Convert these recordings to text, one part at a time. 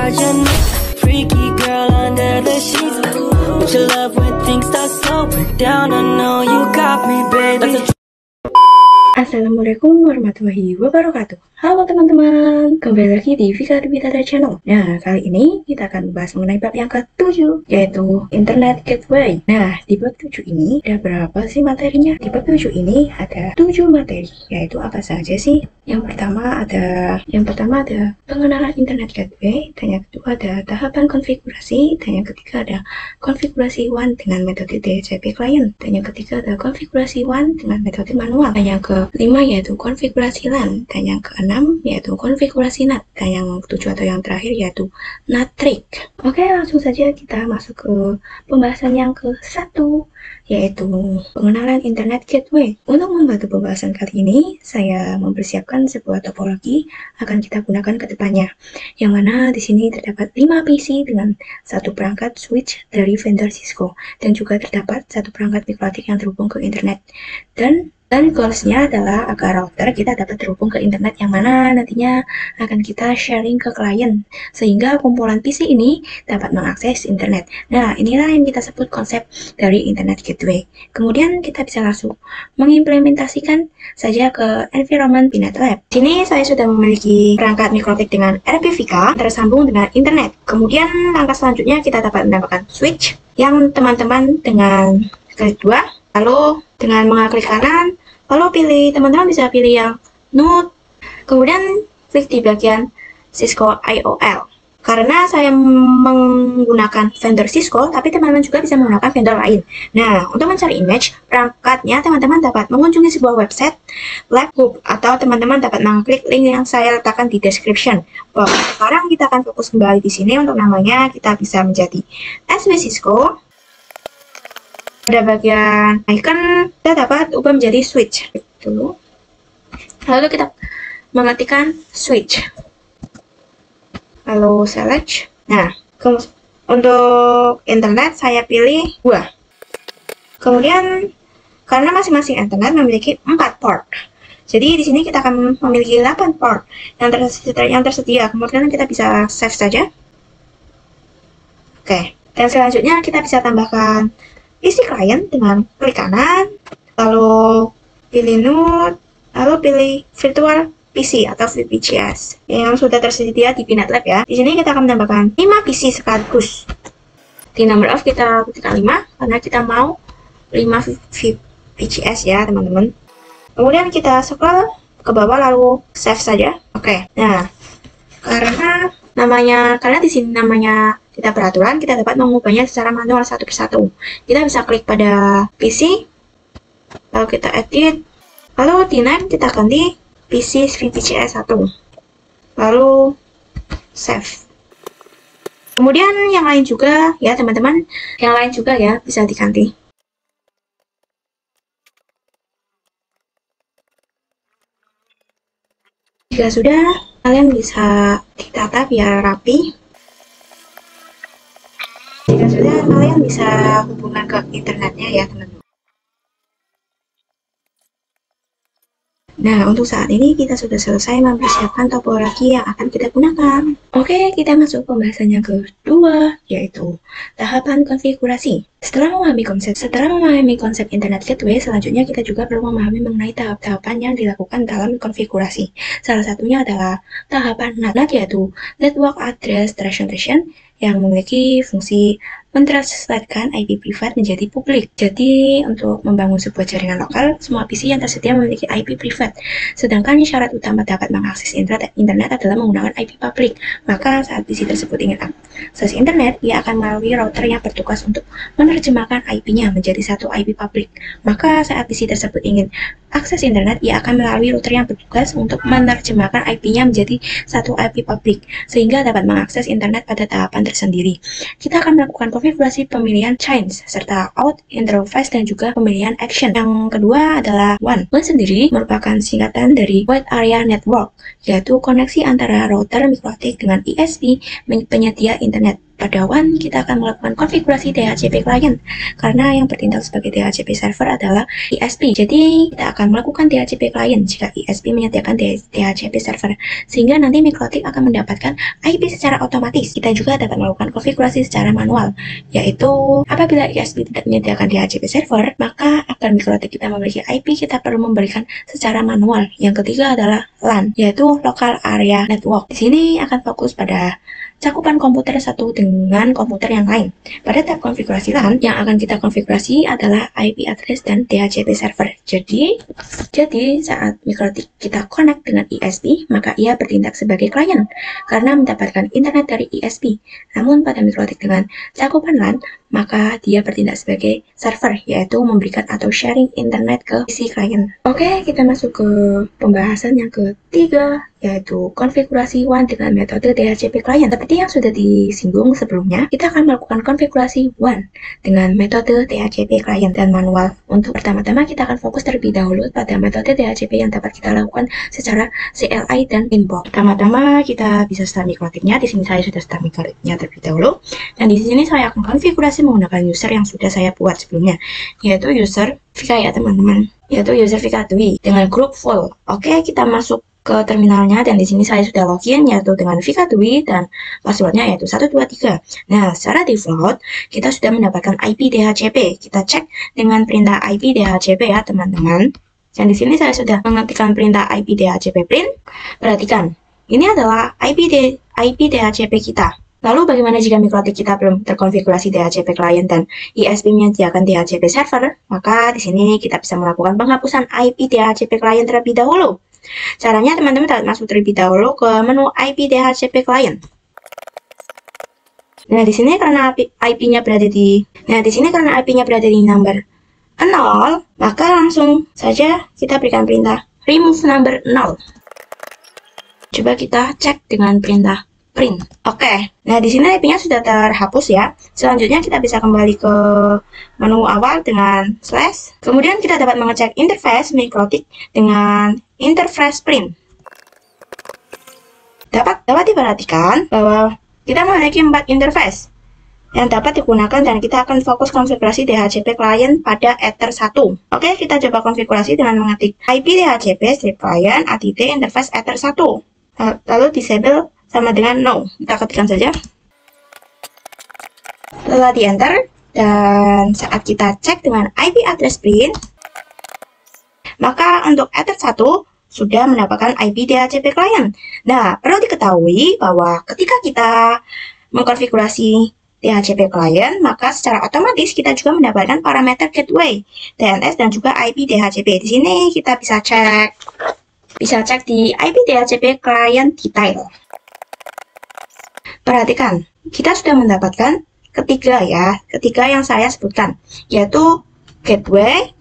charging me. Freaky girl under the sheets. But your love when things start slowing down. I know you got me, baby. Assalamualaikum warahmatullahi wabarakatuh. Halo teman-teman, kembali lagi di Vika Dubitata Channel. Nah, kali ini kita akan membahas mengenai bab yang ke-7, yaitu Internet Gateway. Nah, di bab 7 ini ada berapa sih materinya? Di bab 7 ini ada 7 materi, yaitu apa saja sih? Yang pertama ada pengenalan Internet Gateway, dan yang kedua ada tahapan konfigurasi, dan yang ketiga ada konfigurasi WAN dengan metode DHCP client, dan yang ketiga ada konfigurasi WAN dengan metode manual, dan yang kelima yaitu konfigurasi LAN, dan yang keenam yaitu konfigurasi NAT, dan yang ketujuh atau yang terakhir yaitu NAT trick. Oke, langsung saja kita masuk ke pembahasan yang ke-1, yaitu pengenalan Internet Gateway. Untuk membantu pembahasan kali ini, saya mempersiapkan sebuah topologi akan kita gunakan ke depannya, yang mana di sini terdapat 5 PC dengan satu perangkat switch dari vendor Cisco, dan juga terdapat satu perangkat mikrotik yang terhubung ke internet. Dan goalsnya adalah agar router kita dapat terhubung ke internet, yang mana nantinya akan kita sharing ke klien, sehingga kumpulan PC ini dapat mengakses internet. Nah, inilah yang kita sebut konsep dari Internet Gateway. Kemudian kita bisa langsung mengimplementasikan saja ke environment Pinet Lab. Di sini saya sudah memiliki perangkat mikrotik dengan RPVK tersambung dengan internet. Kemudian langkah selanjutnya kita dapat menambahkan switch yang teman-teman dengan klik 2, lalu dengan mengklik kanan, lalu teman-teman bisa pilih yang node, kemudian klik di bagian Cisco IOL. Karena saya menggunakan vendor Cisco, tapi teman-teman juga bisa menggunakan vendor lain. Nah, untuk mencari image perangkatnya, teman-teman dapat mengunjungi sebuah website LabHub, atau teman-teman dapat mengklik link yang saya letakkan di description. Sekarang kita akan fokus kembali di sini. Untuk namanya kita bisa menjadi SW Cisco. Pada bagian icon, kita dapat ubah menjadi switch. Lalu kita mengetikkan switch. Lalu select. Nah, untuk internet saya pilih 2. Kemudian, karena masing-masing internet memiliki 4 port. Jadi di sini kita akan memiliki 8 port yang tersedia. Kemudian kita bisa save saja. Oke. Dan selanjutnya kita bisa tambahkan PC client dengan klik kanan, lalu pilih node, lalu pilih virtual PC atau VPCS yang sudah tersedia di Pinet Lab ya. Di sini kita akan menambahkan 5 PC sekaligus. Di number of kita ketikkan 5 karena kita mau 5 VPCS ya teman-teman. Kemudian kita scroll ke bawah lalu save saja. Oke. Nah, karena di sini namanya kita peraturan, kita dapat mengubahnya secara manual satu persatu. Kita bisa klik pada PC, lalu kita edit, lalu di name kita ganti PC VPCS 1, lalu save. Kemudian yang lain juga ya teman-teman, yang lain juga ya bisa diganti. Jika sudah, kalian bisa ditata biar rapi. Jika sudah, kalian bisa hubungan ke internetnya ya teman-teman. Nah, untuk saat ini kita sudah selesai mempersiapkan topologi yang akan kita gunakan. Oke, kita masuk pembahasan yang kedua, yaitu tahapan konfigurasi. Setelah memahami konsep Internet Gateway, selanjutnya kita juga perlu memahami mengenai tahap-tahapan yang dilakukan dalam konfigurasi. Salah satunya adalah tahapan NAT, yaitu Network Address Translation, yang memiliki fungsi mentranslatekan IP privat menjadi publik. Jadi, untuk membangun sebuah jaringan lokal, semua PC yang tersedia memiliki IP privat. Sedangkan syarat utama dapat mengakses internet adalah menggunakan IP publik. Maka saat PC tersebut ingin akses internet, ia akan melalui router yang bertugas untuk menerjemahkan IP-nya menjadi satu IP publik. Maka saat PC tersebut ingin akses internet, ia akan melalui router yang bertugas untuk menerjemahkan IP-nya menjadi satu IP publik, sehingga dapat mengakses internet pada tahapan tersendiri. Kita akan melakukan konfigurasi pemilihan change, serta out, interface, dan juga pemilihan action. Yang kedua adalah WAN. WAN sendiri merupakan singkatan dari Wide Area Network, yaitu koneksi antara router mikrotik dengan ISP penyedia internet. pada WAN, kita akan melakukan konfigurasi DHCP client karena yang bertindak sebagai DHCP server adalah ISP. Jadi kita akan melakukan DHCP client jika ISP menyediakan DHCP server, sehingga nanti Mikrotik akan mendapatkan IP secara otomatis. Kita juga dapat melakukan konfigurasi secara manual, yaitu apabila ISP tidak menyediakan DHCP server, maka agar Mikrotik kita memiliki IP, kita perlu memberikan secara manual. Yang ketiga adalah LAN, yaitu Local Area Network. Di sini akan fokus pada cakupan komputer satu dengan komputer yang lain. Pada tab konfigurasi LAN, yang akan kita konfigurasi adalah IP address dan DHCP server. Jadi saat Mikrotik kita connect dengan ISP, maka ia bertindak sebagai klien karena mendapatkan internet dari ISP. Namun pada Mikrotik dengan cakupan LAN, maka dia bertindak sebagai server, yaitu memberikan atau sharing internet ke si klien. Oke, kita masuk ke pembahasan yang ketiga, yaitu konfigurasi WAN dengan metode DHCP client. Seperti yang sudah disinggung sebelumnya, kita akan melakukan konfigurasi WAN dengan metode DHCP client dan manual. Untuk pertama-tama, kita akan fokus terlebih dahulu pada metode DHCP yang dapat kita lakukan secara CLI dan inbox. Pertama-tama, kita bisa start Mikrotiknya. Di sini saya sudah start Mikrotiknya terlebih dahulu, dan di sini saya akan konfigurasi menggunakan user yang sudah saya buat sebelumnya, yaitu user Vika ya teman-teman, yaitu user Vika Dwi dengan grup full. Oke, kita masuk ke terminalnya, dan di sini saya sudah login yaitu dengan Vika Dwi dan passwordnya yaitu 123. Nah, secara default kita sudah mendapatkan IP DHCP. Kita cek dengan perintah IP DHCP ya teman-teman. Dan di sini saya sudah mengetikkan perintah IP DHCP print. Perhatikan, ini adalah IP DHCP kita. Lalu bagaimana jika Mikrotik kita belum terkonfigurasi DHCP client dan ISP menyediakan DHCP server? Maka di sini kita bisa melakukan penghapusan IP DHCP client terlebih dahulu. Caranya teman-teman dapat masuk terlebih dahulu ke menu IP DHCP client. Nah, di sini karena IP-nya berada di number 0, maka langsung saja kita berikan perintah remove number 0. Coba kita cek dengan perintah print. Oke, nah di sini IP-nya sudah terhapus ya. Selanjutnya kita bisa kembali ke menu awal dengan slash. Kemudian kita dapat mengecek interface Mikrotik dengan interface print. Dapat diperhatikan bahwa kita memiliki 4 interface yang dapat digunakan, dan kita akan fokus konfigurasi DHCP client pada Ether 1. Oke, kita coba konfigurasi dengan mengetik IP DHCP strip client add interface Ether 1. Lalu disable sama dengan no. Kita ketikkan saja. Setelah di enter, dan saat kita cek dengan IP address print, maka untuk Ether 1 sudah mendapatkan IP DHCP client. Nah, perlu diketahui bahwa ketika kita mengkonfigurasi DHCP client, maka secara otomatis kita juga mendapatkan parameter gateway, DNS, dan juga IP DHCP. Di sini kita bisa cek di IP DHCP client detail. Perhatikan, kita sudah mendapatkan ketiga yang saya sebutkan, yaitu gateway,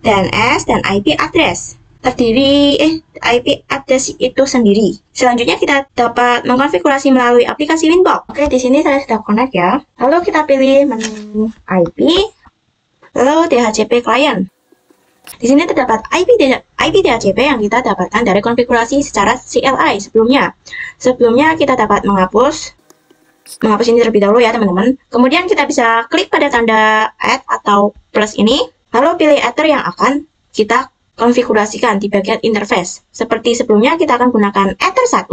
DNS, dan IP address. IP address itu sendiri. Selanjutnya kita dapat mengkonfigurasi melalui aplikasi Winbox. Oke, di sini saya sudah connect ya. Lalu kita pilih menu IP, lalu DHCP client. Di sini terdapat IP DHCP yang kita dapatkan dari konfigurasi secara CLI sebelumnya. Sebelumnya kita dapat menghapus ini terlebih dahulu ya teman-teman. Kemudian kita bisa klik pada tanda add atau plus ini, lalu pilih Ether yang akan kita konfigurasikan di bagian interface. Seperti sebelumnya, kita akan gunakan Ether 1,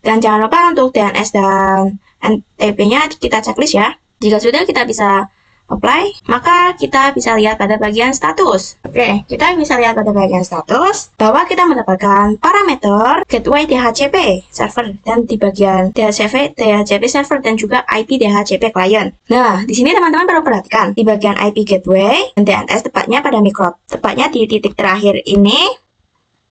dan jangan lupa untuk DNS dan NTP-nya kita checklist ya. Jika sudah, kita bisa apply, maka kita bisa lihat pada bagian status. Oke, kita bisa lihat pada bagian status bahwa kita mendapatkan parameter gateway DHCP server, dan di bagian DHCP server dan juga IP DHCP client. Nah, di sini teman-teman perlu perhatikan di bagian IP gateway dan DNS tepatnya pada tepatnya di titik terakhir ini,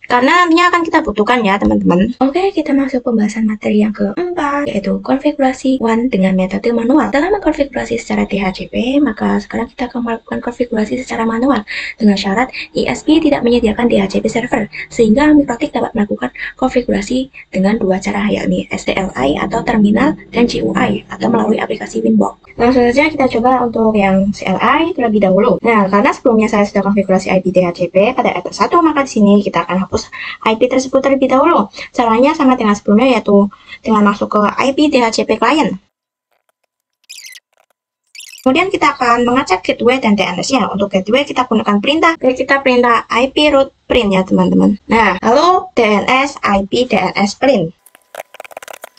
karena nantinya akan kita butuhkan ya teman-teman. Oke, kita masuk pembahasan materi yang keempat, yaitu konfigurasi WAN dengan metode manual. Setelah mengkonfigurasi secara DHCP, maka sekarang kita akan melakukan konfigurasi secara manual dengan syarat ISP tidak menyediakan DHCP server, sehingga Mikrotik dapat melakukan konfigurasi dengan dua cara, yakni SDLI atau terminal, dan GUI atau melalui aplikasi Winbox. Langsung saja kita coba untuk yang CLI terlebih dahulu. Nah, karena sebelumnya saya sudah konfigurasi IP DHCP pada Ether 1, maka di sini kita akan hapus IP tersebut terlebih dahulu. Caranya sama dengan sebelumnya, yaitu dengan masuk ke IP DHCP client. Kemudian kita akan mengecek gateway dan DNS-nya. Untuk gateway kita gunakan perintah IP route print ya teman-teman. Nah, lalu DNS IP DNS print.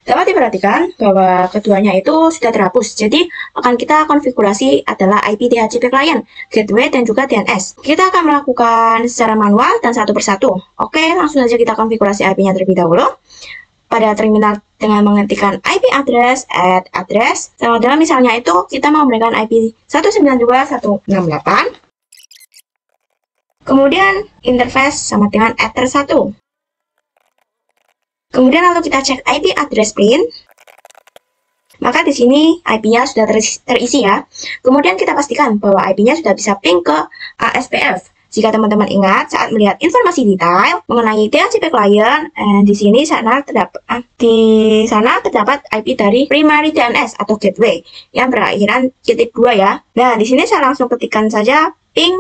Dapat diperhatikan bahwa keduanya itu sudah terhapus. Jadi akan kita konfigurasi adalah IP DHCP client, gateway dan juga DNS. Kita akan melakukan secara manual dan satu persatu. Oke, langsung saja kita konfigurasi IP-nya terlebih dahulu. Pada terminal dengan mengetikkan IP address, add address. Dalam misalnya itu kita mau memberikan IP 192.168. Kemudian interface sama dengan ether 1. Kemudian lalu kita cek IP address print. Maka di sini IP-nya sudah terisi ya. Kemudian kita pastikan bahwa IP-nya sudah bisa ping ke ASPF. Jika teman-teman ingat saat melihat informasi detail mengenai DHCP client, di sana terdapat IP dari primary DNS atau gateway yang berakhiran .2 ya. Nah, di sini saya langsung ketikkan saja ping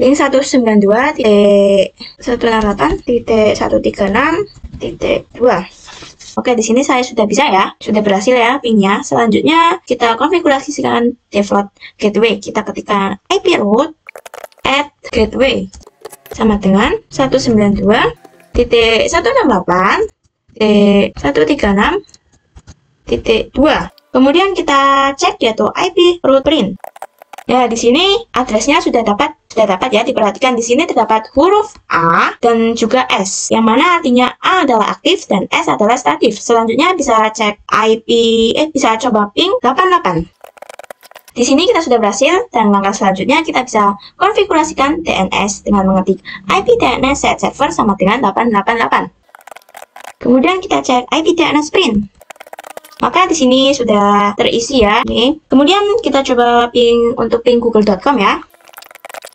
192.168.136.2. Oke, di sini saya sudah bisa ya, sudah berhasil ya pingnya. Selanjutnya kita konfigurasikan default gateway. Kita ketikkan IP route add gateway sama dengan 192.136.2. Kemudian kita cek yaitu IP route print. Ya, di sini addressnya sudah dapat ya. Diperhatikan di sini terdapat huruf A dan juga S, yang mana artinya A adalah aktif dan S adalah statif. Selanjutnya bisa cek bisa coba ping 88. Di sini kita sudah berhasil, dan langkah selanjutnya kita bisa konfigurasikan DNS dengan mengetik IP DNS set server sama dengan 888. Kemudian kita cek IP DNS print. Maka di sini sudah terisi ya. Nih. Kemudian kita coba ping untuk ping google.com ya.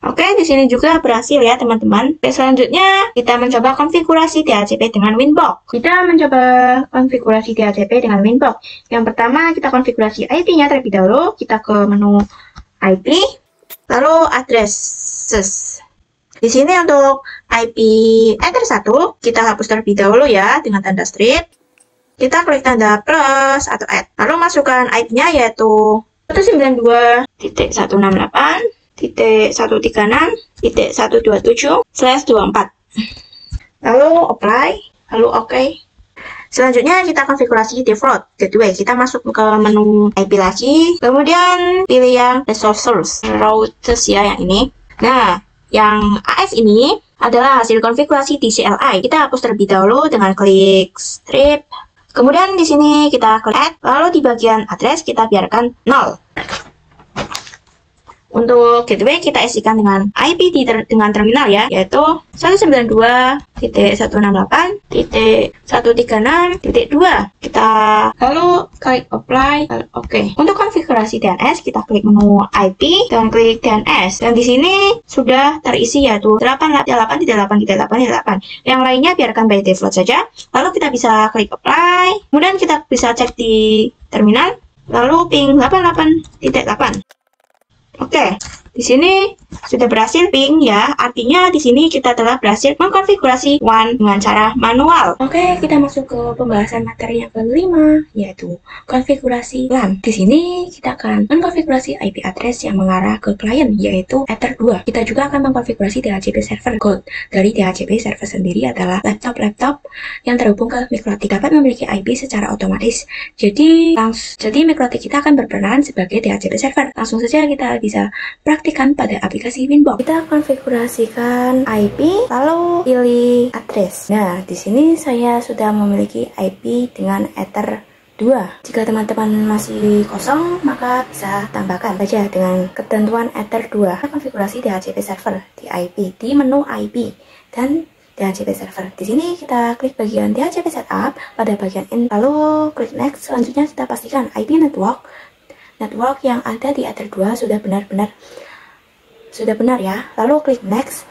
Oke, di sini juga berhasil ya teman-teman. Oke, selanjutnya kita mencoba konfigurasi DHCP dengan Winbox. Kita mencoba konfigurasi DHCP dengan Winbox. Yang pertama kita konfigurasi IP-nya terlebih dahulu. Kita ke menu IP, lalu addresses. Di sini untuk IP ether 1 kita hapus terlebih dahulu ya dengan tanda strip. Kita klik tanda plus atau add. Lalu masukkan IP-nya yaitu 192.136.127/24. Lalu apply, lalu OK. Selanjutnya kita konfigurasi default gateway. Kita masuk ke menu IP lagi, kemudian pilih yang resources routers ya, yang ini. Nah, yang AS ini adalah hasil konfigurasi di CLI. Kita hapus terlebih dahulu dengan klik strip. Kemudian di sini kita klik add, lalu di bagian address kita biarkan 0. Untuk gateway kita isikan dengan IP dengan terminal ya, yaitu 192.138.136.2. Kita lalu klik apply, oke. Untuk konfigurasi DNS kita klik menu IP dan klik DNS. Dan di sini sudah terisi yaitu 88.8.8.8. Yang lainnya biarkan by default saja. Lalu kita bisa klik apply. Kemudian kita bisa cek di terminal, lalu ping 88.8. Oke, di sini sudah berhasil ping ya. Artinya di sini kita telah berhasil mengkonfigurasi WAN dengan cara manual. Oke, kita masuk ke pembahasan materi yang kelima, yaitu konfigurasi LAN. Di sini kita akan mengkonfigurasi IP address yang mengarah ke klien, yaitu ether 2. Kita juga akan mengkonfigurasi DHCP server. Goal dari DHCP server sendiri adalah laptop yang terhubung ke MikroTik dapat memiliki IP secara otomatis. Jadi MikroTik kita akan berperan sebagai DHCP server. Langsung saja kita bisa praktikkan pada aplikasi Winbox. Kita konfigurasikan IP, lalu pilih address. Nah, di sini saya sudah memiliki IP dengan ether 2. Jika teman-teman masih kosong, maka bisa tambahkan saja dengan ketentuan ether 2. Kita konfigurasi DHCP server di IP, di menu IP dan DHCP server. Di sini kita klik bagian DHCP setup pada bagian in, lalu klik next. Selanjutnya kita pastikan IP network yang ada di ether 2 sudah benar ya. Lalu klik next.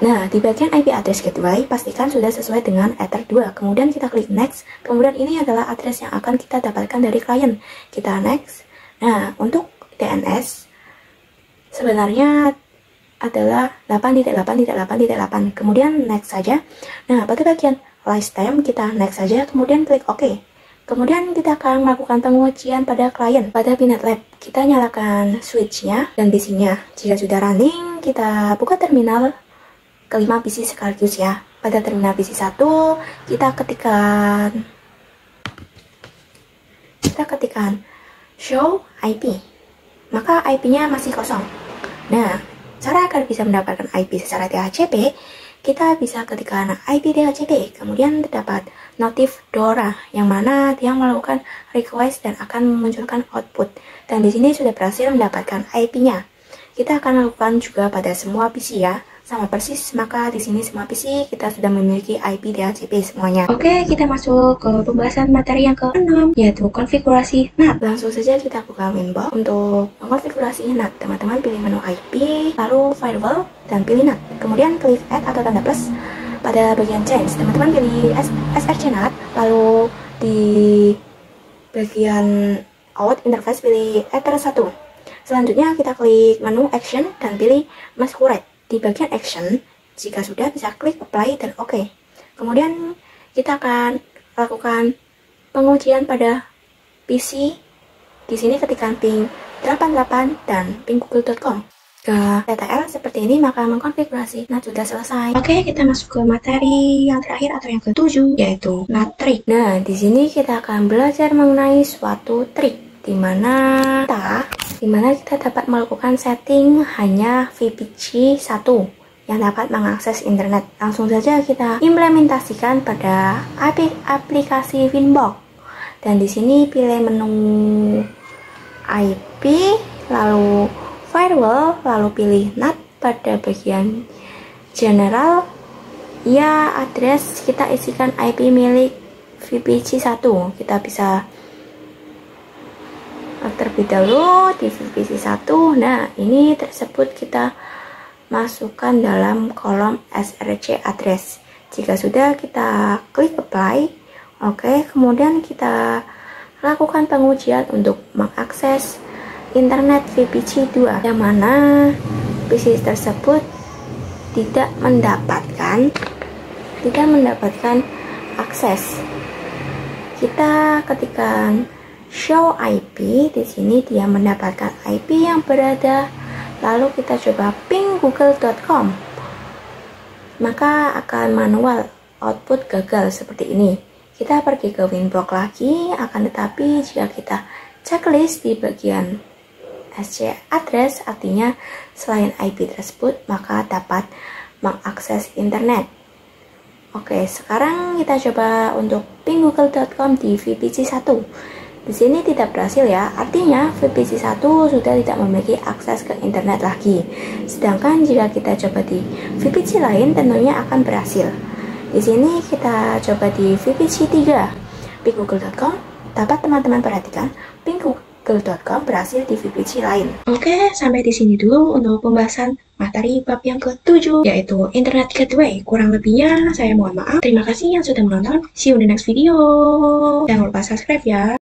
Nah, di bagian IP address gateway pastikan sudah sesuai dengan ether 2. Kemudian kita klik next. Kemudian ini adalah address yang akan kita dapatkan dari klien. Kita next. Nah, untuk DNS sebenarnya adalah 8.8.8.8. Kemudian next saja. Nah, pada bagian lifetime kita next saja, kemudian klik OK. Kemudian kita akan melakukan pengujian pada klien. Pada Pinet Lab, kita nyalakan switch-nya dan PC-nya. Jika sudah running, kita buka terminal kelima PC sekaligus ya. Pada terminal PC 1, kita ketikkan show IP. Maka IP-nya masih kosong. Nah, cara agar bisa mendapatkan IP secara DHCP, kita bisa ketikkan IP DHCP, kemudian terdapat notif Dora yang mana dia melakukan request dan akan memunculkan output. Dan di sini sudah berhasil mendapatkan IP-nya. Kita akan lakukan juga pada semua PC ya, sama persis. Maka di sini semua PC kita sudah memiliki IP DHCP semuanya. Oke, kita masuk ke pembahasan materi yang ke-6, yaitu konfigurasi NAT. Langsung saja kita buka Winbox. Untuk mengkonfigurasi NAT, teman-teman pilih menu IP, lalu firewall, dan pilih NAT. Kemudian klik add atau tanda plus. Pada bagian change, teman-teman pilih SRC NAT, lalu di bagian out interface pilih Ether 1. Selanjutnya kita klik menu action dan pilih masquerade. Di bagian action, jika sudah bisa klik apply dan OK. Kemudian kita akan lakukan pengujian pada PC. Di sini ketikkan ping 88 dan ping google.com. Ke TTL seperti ini, maka mengkonfigurasi NAT sudah selesai. Oke, kita masuk ke materi yang terakhir atau yang ke-7, yaitu NAT trick. Nah, di sini kita akan belajar mengenai suatu trik di mana kita dapat melakukan setting hanya VPC 1 yang dapat mengakses internet. Langsung saja kita implementasikan pada aplikasi Winbox. Dan di sini pilih menu IP, lalu firewall, lalu pilih NAT. Pada bagian general, ya address kita isikan IP milik VPC 1. Kita bisa terlebih dahulu di VPC 1. Nah, ini tersebut kita masukkan dalam kolom SRC address. Jika sudah, kita klik apply. Oke, kemudian kita lakukan pengujian untuk mengakses internet VPC 2, yang mana PC tersebut tidak mendapatkan akses. Kita ketikkan show IP, di sini dia mendapatkan IP yang berada, lalu kita coba ping google.com, maka akan manual output gagal seperti ini. Kita pergi ke Winbox lagi, akan tetapi jika kita checklist di bagian SC address, artinya selain IP tersebut maka dapat mengakses internet. Oke, sekarang kita coba untuk ping google.com di VPC 1. Di sini tidak berhasil ya, artinya VPC 1 sudah tidak memiliki akses ke internet lagi. Sedangkan jika kita coba di VPC lain tentunya akan berhasil. Di sini kita coba di VPC 3, ping google.com. Dapat teman-teman perhatikan, ping google.com berhasil di VPC lain. Oke, sampai di sini dulu untuk pembahasan materi bab yang ke-7, yaitu Internet Gateway. Kurang lebihnya saya mohon maaf. Terima kasih yang sudah menonton. See you in the next video. Jangan lupa subscribe ya.